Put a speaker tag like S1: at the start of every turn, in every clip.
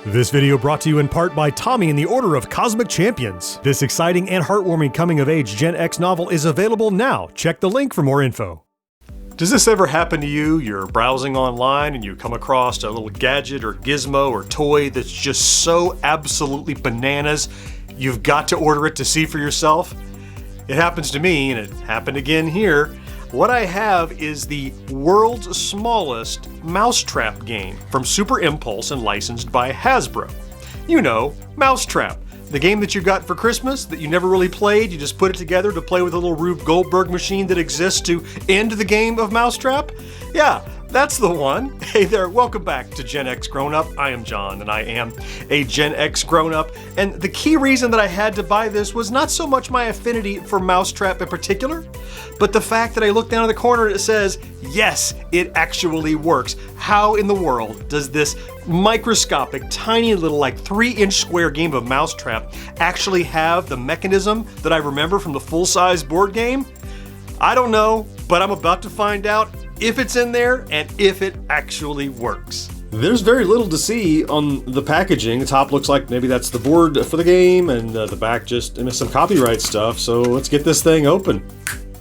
S1: This video brought to you in part by Tommy and the Order of Cosmic Champions. This exciting and heartwarming coming-of-age Gen X novel is available now. Check the link for more info. Does this ever happen to you? You're browsing online and you come across a little gadget or gizmo or toy that's just so absolutely bananas, you've got to order it to see for yourself? It happens to me, and it happened again here. What I have is the world's smallest mousetrap game from Super Impulse and licensed by Hasbro. You know, Mousetrap, the game that you got for Christmas that you never really played. You just put it together to play with a little Rube Goldberg machine that exists to end the game of Mousetrap. Yeah, that's the one. Hey there, welcome back to Gen X Grown Up. I am John, and I am a Gen X Grown Up. And the key reason that I had to buy this was not so much my affinity for Mousetrap in particular, but the fact that I look down in the corner and it says, yes, it actually works. How in the world does this microscopic, tiny little, like 3-inch square game of Mousetrap actually have the mechanism that I remember from the full-size board game? I don't know, but I'm about to find out if it's in there and if it actually works. There's very little to see on the packaging. The top looks like maybe that's the board for the game, and the back just some copyright stuff. So let's get this thing open.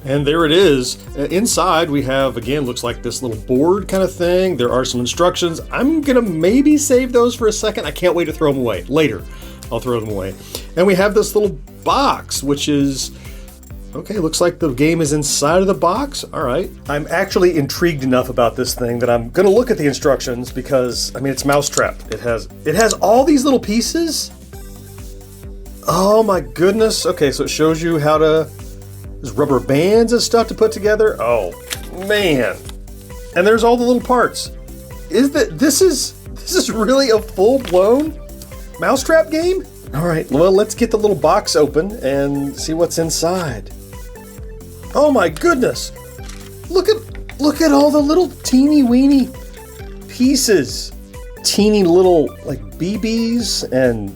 S1: And there it is. Inside we have, again, looks like this little board kind of thing. There are some instructions. I'm gonna maybe save those for a second. I can't wait to throw them away. Later, I'll throw them away. And we have this little box, which is, okay, looks like the game is inside of the box. All right. I'm actually intrigued enough about this thing that I'm gonna look at the instructions because, I mean, it's Mousetrap. It has all these little pieces. Oh my goodness. Okay, so it shows you how to, there's rubber bands and stuff to put together. Oh man. And there's all the little parts. This is really a full-blown Mousetrap game? All right, well, let's get the little box open and see what's inside. Oh my goodness! Look at all the little teeny weeny pieces. Teeny little like BBs and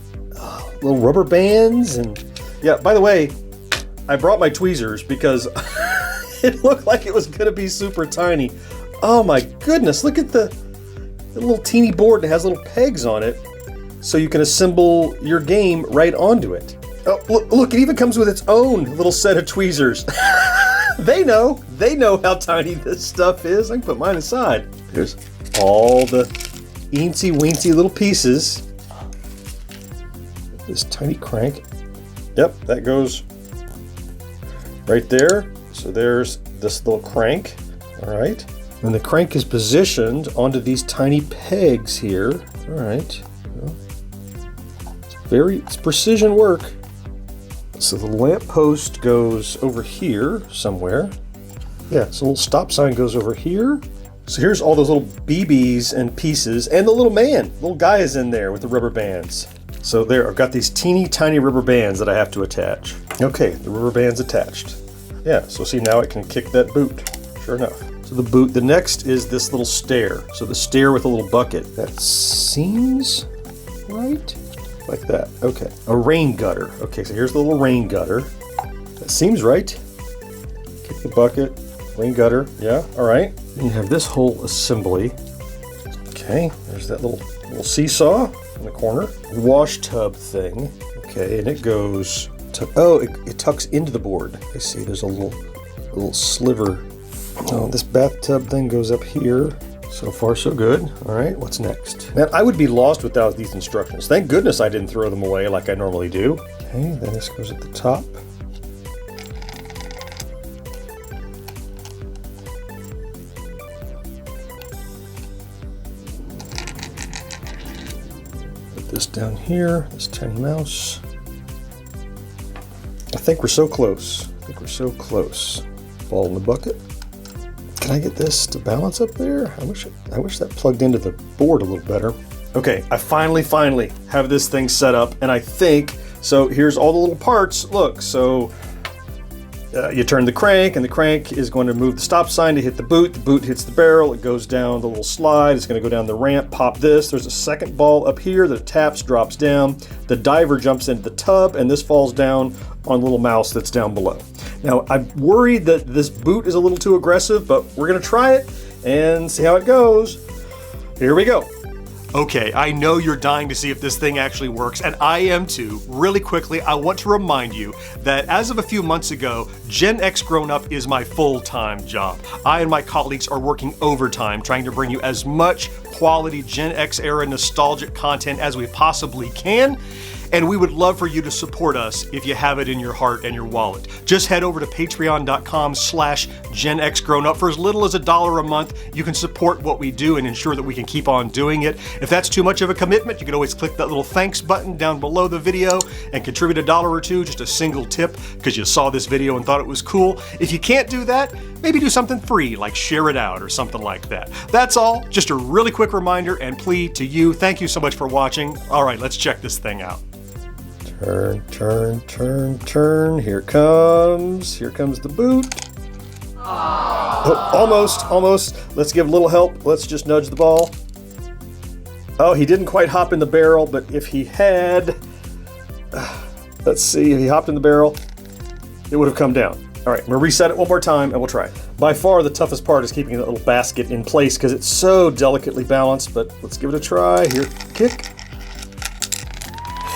S1: little rubber bands, and yeah, by the way, I brought my tweezers because it looked like it was gonna be super tiny. Oh my goodness, look at the little teeny board that has little pegs on it so you can assemble your game right onto it. Oh, look, it even comes with its own little set of tweezers. They know how tiny this stuff is. I can put mine inside. There's all the eensy weensy little pieces. This tiny crank. Yep, that goes right there. So there's this little crank. All right. And the crank is positioned onto these tiny pegs here. All right. It's precision work. So the lamp post goes over here somewhere. Yeah, so a little stop sign goes over here. So here's all those little BBs and pieces, and the little guy is in there with the rubber bands. So there, I've got these teeny tiny rubber bands that I have to attach. Okay, the rubber band's attached. Yeah, so see, now it can kick that boot. Sure enough. So the next is this little stair. So the stair with a little bucket. That seems right. Like that. Okay. A rain gutter. Okay, so here's the little rain gutter. That seems right. Kick the bucket. Rain gutter. Yeah, all right. And you have this whole assembly. Okay, there's that little seesaw in the corner. Wash tub thing. Okay, and it goes to, oh, it tucks into the board. I see, there's a little sliver. Oh, this bathtub thing goes up here. So far, so good. All right, what's next? Man, I would be lost without these instructions. Thank goodness I didn't throw them away like I normally do. Okay, then this goes at the top. Put this down here, this tiny mouse. I think we're so close. Ball in the bucket. Can I get this to balance up there? I wish that plugged into the board a little better. Okay, I finally have this thing set up, and I think, so here's all the little parts. Look, so you turn the crank, and the crank is going to move the stop sign to hit the boot. The boot hits the barrel, it goes down the little slide, it's going to go down the ramp, pop this. There's a second ball up here that taps, drops down. The diver jumps into the tub, and this falls down on a little mouse that's down below. Now, I'm worried that this boot is a little too aggressive, but we're gonna try it and see how it goes. Here we go. Okay, I know you're dying to see if this thing actually works, and I am too. Really quickly, I want to remind you that as of a few months ago, GenXGrownUp is my full-time job. I and my colleagues are working overtime trying to bring you as much quality Gen X era nostalgic content as we possibly can. And we would love for you to support us if you have it in your heart and your wallet. Just head over to patreon.com/GenXGrownUp. For as little as $1 a month, you can support what we do and ensure that we can keep on doing it. If that's too much of a commitment, you can always click that little thanks button down below the video and contribute $1 or $2, just a single tip, because you saw this video and thought it was cool. If you can't do that, maybe do something free, like share it out or something like that. That's all. Just a really quick reminder and plea to you. Thank you so much for watching. All right, let's check this thing out. Turn, turn, turn, turn. Here comes the boot. Oh, almost. Let's give a little help. Let's just nudge the ball. Oh, he didn't quite hop in the barrel, but if he had, let's see, if he hopped in the barrel, it would have come down. All right, I'm gonna reset it one more time and we'll try. By far the toughest part is keeping that little basket in place because it's so delicately balanced, but let's give it a try. Here, kick.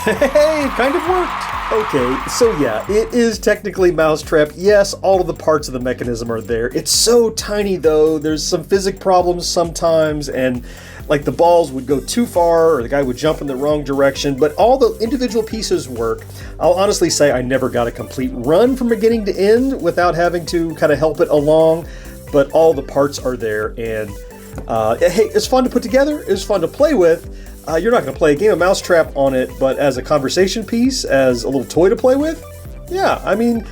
S1: Hey, it kind of worked. Okay, so yeah, it is technically mousetrap. Yes, all of the parts of the mechanism are there. It's so tiny though, there's some physics problems sometimes, and like the balls would go too far or the guy would jump in the wrong direction, but all the individual pieces work. I'll honestly say I never got a complete run from beginning to end without having to kind of help it along, but all the parts are there, and hey, it's fun to put together, it's fun to play with. You're not going to play a game of mousetrap on it, but as a conversation piece, as a little toy to play with, yeah, I mean,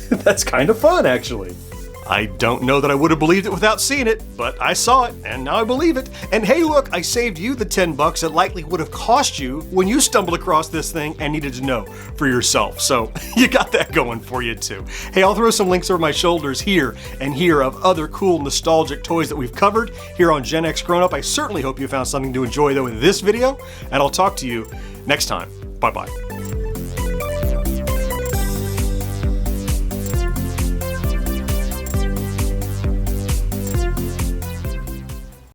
S1: that's kind of fun, actually. I don't know that I would have believed it without seeing it, but I saw it, and now I believe it. And hey, look, I saved you the $10 it likely would have cost you when you stumbled across this thing and needed to know for yourself. So you got that going for you too. Hey, I'll throw some links over my shoulders here and here of other cool nostalgic toys that we've covered here on GenXGrownUp. I certainly hope you found something to enjoy though in this video, and I'll talk to you next time. Bye-bye.